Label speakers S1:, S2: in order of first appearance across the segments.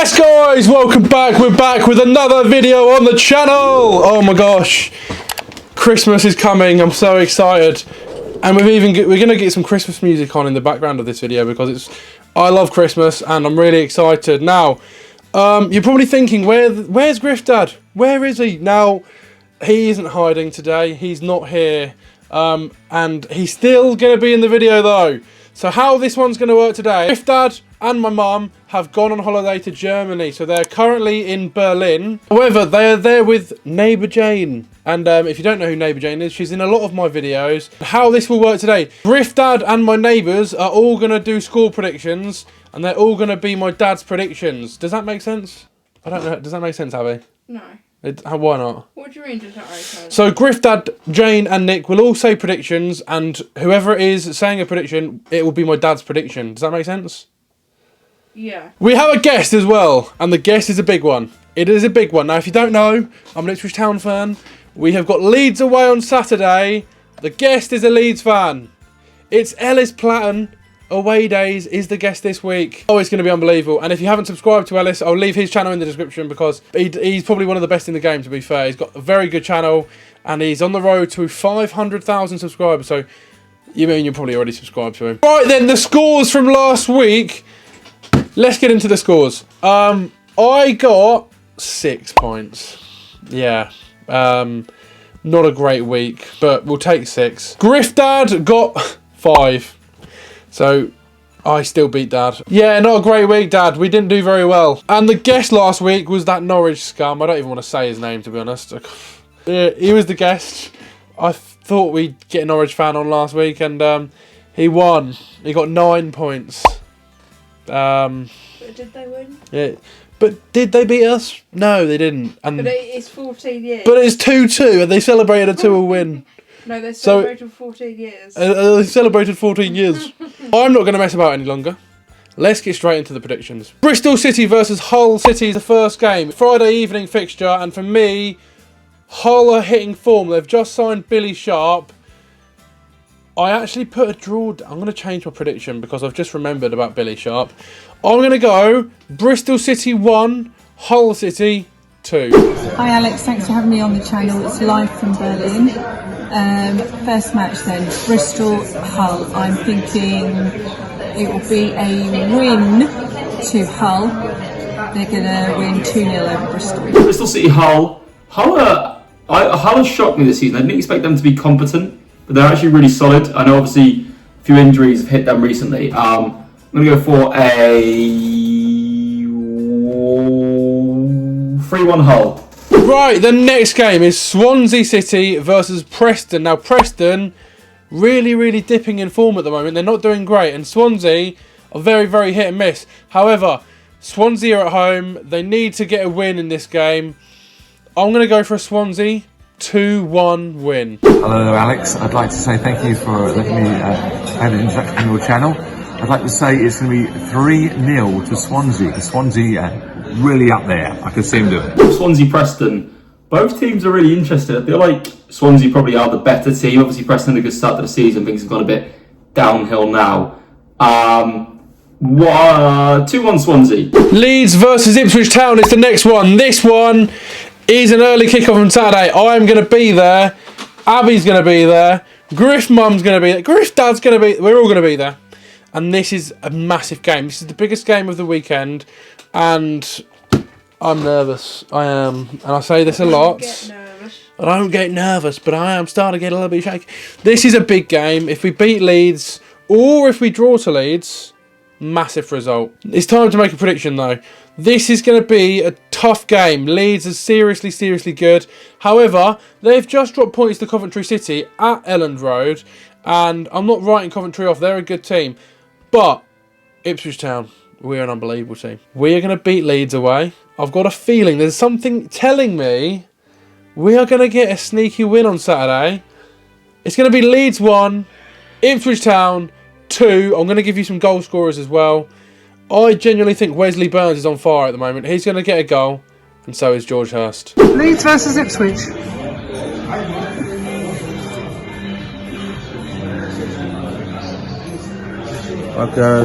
S1: Yes guys, welcome back. We're back with another video on the channel. Oh my gosh, Christmas is coming. I'm so excited, and we're gonna get some Christmas music on in the background of this video because I love Christmas and I'm really excited. Now, you're probably thinking, where's Griff Dad? Where is he? Now, he isn't hiding today. He's not here, and he's still gonna be in the video though. So how this one's going to work today, Griff Dad and my mum have gone on holiday to Germany. So they're currently in Berlin. However, they are there with neighbour Jane. And if you don't know who neighbour Jane is, she's in a lot of my videos. How this will work today, Griff Dad and my neighbours are all going to do score predictions. And they're all going to be my dad's predictions. Does that make sense? I don't know. Does that make sense, Abby?
S2: No.
S1: Why not?
S2: What do you mean, does that make sense?
S1: So Griff Dad, Jane and Nick will all say predictions, and whoever it is saying a prediction, it will be my dad's prediction. Does that make sense?
S2: Yeah.
S1: We have a guest as well, and the guest is a big one. It is a big one. Now, if you don't know, I'm an Ipswich Town fan. We have got Leeds away on Saturday. The guest is a Leeds fan. It's Ellis Platten. Away Days is the guest this week. Oh, it's going to be unbelievable. And if you haven't subscribed to Ellis, I'll leave his channel in the description because he's probably one of the best in the game, to be fair. He's got a very good channel and he's on the road to 500,000 subscribers. So, you're probably already subscribed to him. Right then, the scores from last week. Let's get into the scores. I got 6 points. Yeah. Not a great week, but we'll take 6. Griff Dad got 5. So, I still beat Dad. Yeah, not a great week, Dad. We didn't do very well. And the guest last week was that Norwich scum. I don't even want to say his name, to be honest. Yeah, he was the guest. I thought we'd get a Norwich fan on last week, and he won. He got 9 points.
S2: But did they win?
S1: Yeah. But did they beat us? No, they didn't. And
S2: but it's 14 years.
S1: But it's 2-2, and they celebrated a 2-2 win.
S2: No, they celebrated 14 years.
S1: They celebrated 14 years. I'm not going to mess about any longer. Let's get straight into the predictions. Bristol City versus Hull City is the first game. Friday evening fixture, and for me, Hull are hitting form. They've just signed Billy Sharp. I actually put a draw. I'm going to change my prediction because I've just remembered about Billy Sharp. I'm going to go Bristol City 1, Hull City 2.
S3: Hi Alex, thanks for having me on the channel. It's live from Berlin. First match then, Bristol Hull. I'm thinking it will be a win to Hull. They're going to win 2-0 over Bristol.
S4: Bristol City Hull. Hull has shocked me this season. I didn't expect them to be competent, but they're actually really solid. I know obviously a few injuries have hit them recently. I'm going to go for a 3-1 Hull.
S1: Right, the next game is Swansea City versus Preston. Now, Preston really dipping in form at the moment. They're not doing great, and Swansea are very hit and miss. However, Swansea are at home. They need to get a win in this game. I'm going to go for a Swansea 2-1 win.
S5: Hello, Alex. I'd like to say thank you for letting me have an introduction to your channel. I'd like to say it's going to be 3-0 to Swansea. Swansea really up there. I can see them doing it.
S4: Swansea Preston. Both teams are really interested. I feel like Swansea probably are the better team. Obviously, Preston had a good start to the season. Things have gone a bit downhill now. 2-1 Swansea.
S1: Leeds versus Ipswich Town is the next one. This one is an early kickoff on Saturday. I'm going to be there. Abby's going to be there. Griff Mum's going to be there. Griff Dad's going to be. We're all going to be there. And this is a massive game. This is the biggest game of the weekend. And I'm nervous. I am. And I say this a lot. I don't get nervous, but I am starting to get a little bit shaky. This is a big game. If we beat Leeds, or if we draw to Leeds, massive result. It's time to make a prediction, though. This is going to be a tough game. Leeds are seriously good. However, they've just dropped points to Coventry City at Elland Road. And I'm not writing Coventry off. They're a good team. But Ipswich Town, we're an unbelievable team. We are going to beat Leeds away. I've got a feeling there's something telling me we are going to get a sneaky win on Saturday. It's going to be Leeds 1, Ipswich Town 2. I'm going to give you some goal scorers as well. I genuinely think Wesley Burns is on fire at the moment. He's going to get a goal, and so is George Hurst.
S6: Leeds versus Ipswich.
S7: I'll go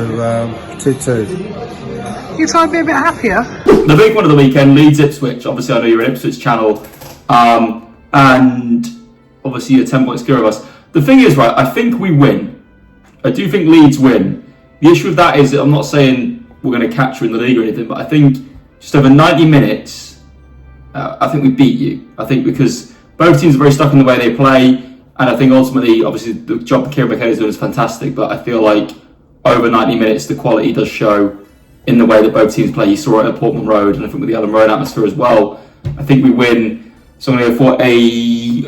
S7: 2-2.
S3: You try and be a bit happier.
S4: The big one of the weekend, Leeds Ipswich. Obviously, I know you're an Ipswich channel, and obviously you're 10 points clear of us. The thing is, right, I think we win. I do think Leeds win. The issue with that is that I'm not saying we're going to catch you in the league or anything, but I think just over 90 minutes, I think we beat you. I think because both teams are very stuck in the way they play, and I think ultimately, obviously, the job Kieran McKenna is doing is fantastic, but I feel like over 90 minutes, the quality does show in the way that both teams play. You saw it at Portman Road, and I think with the Ellen Road atmosphere as well. I think we win, so I'm going to go for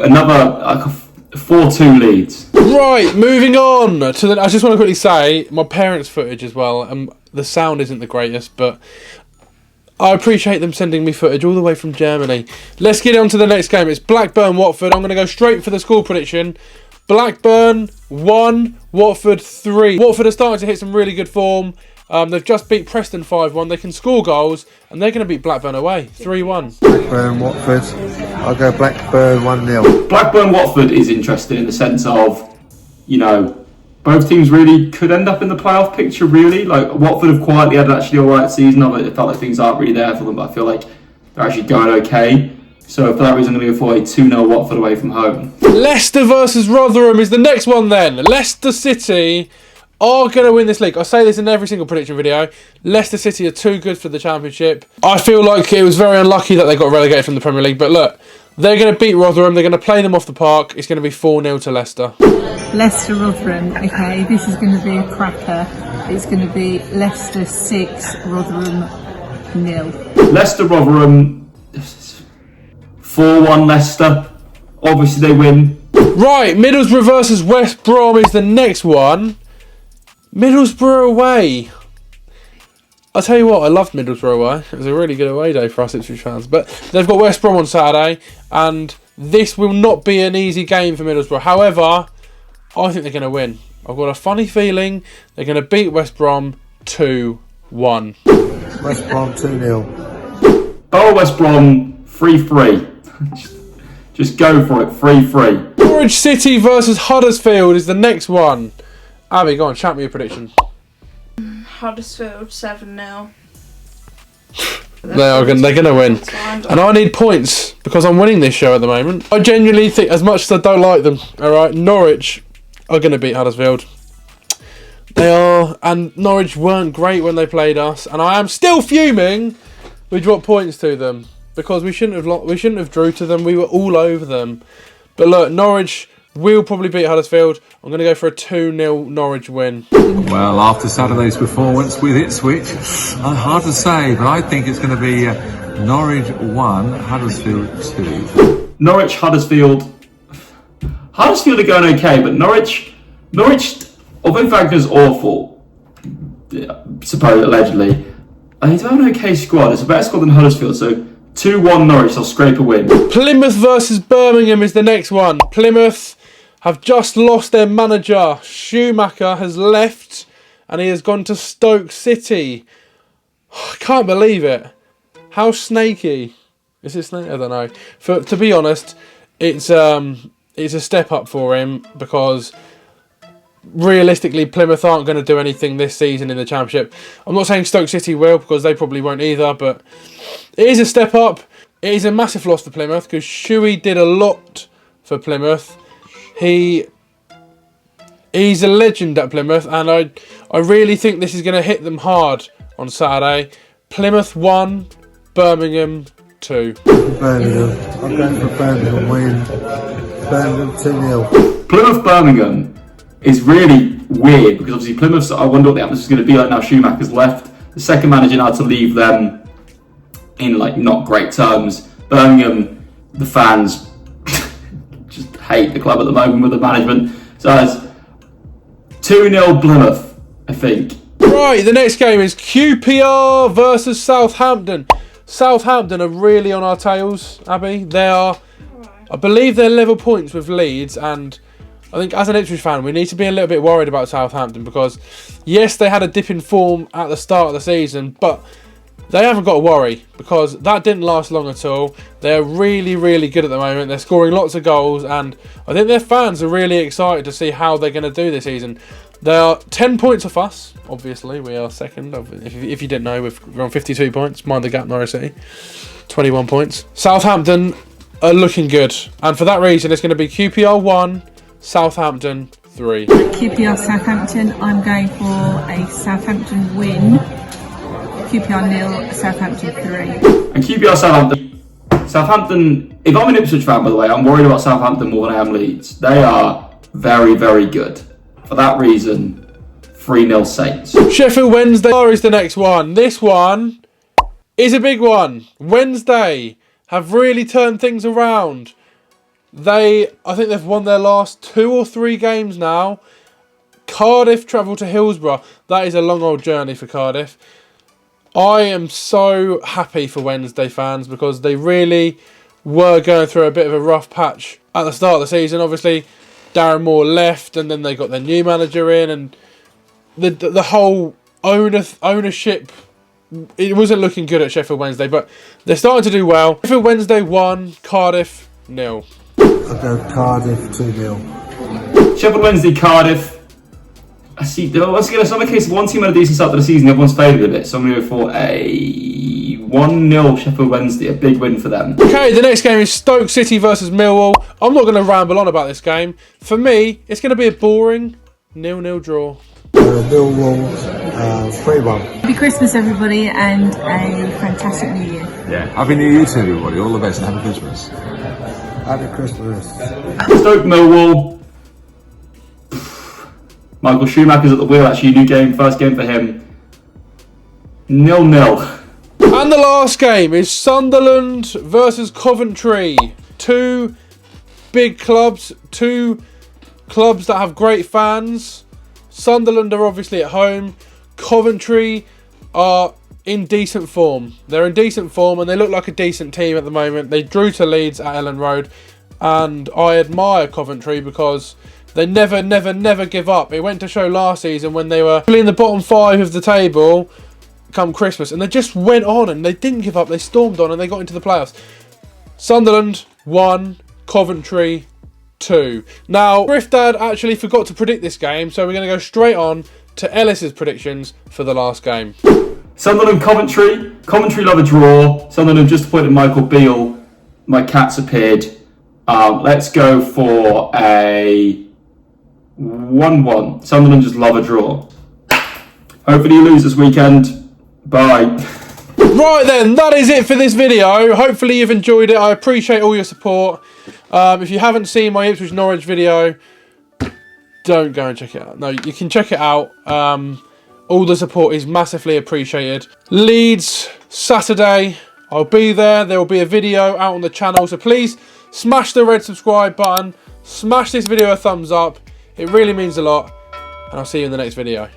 S4: another 4-2 Leeds.
S1: Right, moving on to the. I just want to quickly say my parents' footage as well, and the sound isn't the greatest, but I appreciate them sending me footage all the way from Germany. Let's get on to the next game. It's Blackburn-Watford. I'm going to go straight for the score prediction. Blackburn 1, Watford 3. Watford are starting to hit some really good form. They've just beat Preston 5-1. They can score goals, and they're going to beat Blackburn away 3-1.
S6: Blackburn, Watford. I'll go Blackburn 1-0.
S4: Blackburn-Watford is interesting in the sense of, you know, both teams really could end up in the playoff picture, really. Like, Watford have quietly had actually all right season. It felt like things aren't really there for them, but I feel like they're actually going okay. So for that reason, I'm going to go for a 2-0 Watford away from home.
S1: Leicester versus Rotherham is the next one then. Leicester City are going to win this league. I say this in every single prediction video. Leicester City are too good for the Championship. I feel like it was very unlucky that they got relegated from the Premier League. But look, they're going to beat Rotherham. They're going to play them off the park. It's going to be 4-0 to Leicester.
S3: Leicester Rotherham, okay, this is going to be a cracker. It's going to be Leicester 6, Rotherham 0.
S4: Leicester Rotherham 4-1 Leicester. Obviously they win.
S1: Right, Middlesbrough versus West Brom is the next one. Middlesbrough away. I'll tell you what, I loved Middlesbrough away. It was a really good away day for us Ipswich fans. But they've got West Brom on Saturday, and this will not be an easy game for Middlesbrough. However, I think they're going to win. I've got a funny feeling they're going to beat West Brom 2-1.
S6: West Brom 2-0.
S4: Borough West Brom 3-3. Just go for it, 3-3.
S1: Norwich City versus Huddersfield is the next one. Abby, go on, chat me your prediction.
S2: Huddersfield 7-0.
S1: They're going to win. And I need points because I'm winning this show at the moment. I genuinely think, as much as I don't like them, alright, Norwich are going to beat Huddersfield. They are, and Norwich weren't great when they played us, and I am still fuming we dropped points to them because we shouldn't have drew to them. We were all over them. But look, Norwich will probably beat Huddersfield. I'm going to go for a 2-0 Norwich win.
S5: Well, after Saturday's performance with Ipswich, hard to say, but I think it's going to be Norwich 1, Huddersfield 2.
S4: Norwich, Huddersfield. Huddersfield are going okay, but Norwich, although Wagner's awful, supposedly, allegedly, they do have an okay squad. It's a better squad than Huddersfield, so 2-1 Norwich, they'll scrape a win.
S1: Plymouth versus Birmingham is the next one. Plymouth have just lost their manager. Schumacher has left and he has gone to Stoke City. I can't believe it. How snaky. Is it snaky? I don't know. To be honest, it's a step up for him because realistically Plymouth aren't going to do anything this season in the Championship. I'm not saying Stoke City will because they probably won't either, but it is a step up. It is a massive loss to Plymouth because Shuey did a lot for Plymouth. He's a legend at Plymouth, and I really think this is going to hit them hard on Saturday. Plymouth 1, Birmingham 2.
S6: Birmingham. I'm going for Birmingham win. Birmingham 2-0.
S4: Plymouth-Birmingham is really weird because obviously Plymouth, I wonder what the atmosphere is going to be like now Schumacher's left. The second manager now to leave them in like not great terms. Birmingham, the fans just hate the club at the moment with the management. So it's 2-0 Plymouth, I think.
S1: Right, the next game is QPR versus Southampton. Southampton are really on our tails, Abby. They are, I believe they're level points with Leeds, and I think as an Ipswich fan, we need to be a little bit worried about Southampton because, yes, they had a dip in form at the start of the season, but they haven't got to worry because that didn't last long at all. They're really, really good at the moment. They're scoring lots of goals, and I think their fans are really excited to see how they're going to do this season. They are 10 points off us. Obviously, we are second. If you didn't know, we're on 52 points. Mind the gap, Norwich City. 21 points. Southampton are looking good. And for that reason, it's going to be QPR 1, Southampton 3.
S3: QPR Southampton, I'm going for a Southampton win. QPR 0, Southampton 3.
S4: And QPR Southampton, if I'm an Ipswich fan, by the way, I'm worried about Southampton more than I am Leeds. They are very, very good. For that reason, 3-0 Saints.
S1: Sheffield Wednesday is the next one. This one is a big one. Wednesday have really turned things around. I think they've won their last 2 or 3 games now. Cardiff travel to Hillsborough. That is a long old journey for Cardiff. I am so happy for Wednesday fans because they really were going through a bit of a rough patch at the start of the season. Obviously, Darren Moore left, and then they got their new manager in, and the whole ownership, it wasn't looking good at Sheffield Wednesday, but they're starting to do well. Sheffield Wednesday 1, Cardiff 0.
S6: I'll go Cardiff 2-0.
S4: Sheffield Wednesday, Cardiff. I see. Once again, it's not the case. One team had a decent start to the season. Everyone's favoured a bit. So I'm going to go for a 1-0 Sheffield Wednesday. A big win for them.
S1: Okay, the next game is Stoke City versus Millwall. I'm not going to ramble on about this game. For me, it's going to be a boring 0-0 draw.
S6: Millwall 3-1.
S3: Happy Christmas, everybody, and a fantastic New Year.
S5: Yeah. Happy New Year to everybody. All the best and happy Christmas.
S6: Happy Christmas.
S4: Stoke Millwall. Michael Schumacher's at the wheel, actually. New game, first game for him. 0-0.
S1: And the last game is Sunderland versus Coventry. 2 big clubs, 2 clubs that have great fans. Sunderland are obviously at home. Coventry are in decent form. They're in decent form and they look like a decent team at the moment. They drew to Leeds at Ellen Road, and I admire Coventry because they never give up. It went to show last season when they were in the bottom 5 of the table come Christmas, and they just went on and they didn't give up. They stormed on and they got into the playoffs. Sunderland 1, Coventry 2. Now, Griff Dad actually forgot to predict this game, so we're going to go straight on to Ellis's predictions for the last game.
S4: Sunderland, Coventry. Coventry love a draw. Sunderland just appointed Michael Beale. My cat's appeared. Let's go for a 1-1. Sunderland just love a draw. Hopefully you lose this weekend. Bye.
S1: Right then, that is it for this video. Hopefully you've enjoyed it. I appreciate all your support. If you haven't seen my Ipswich Norwich video, don't go and check it out. No, you can check it out. All the support is massively appreciated. Leeds, Saturday. I'll be there. There will be a video out on the channel. So please smash the red subscribe button. Smash this video a thumbs up. It really means a lot. And I'll see you in the next video.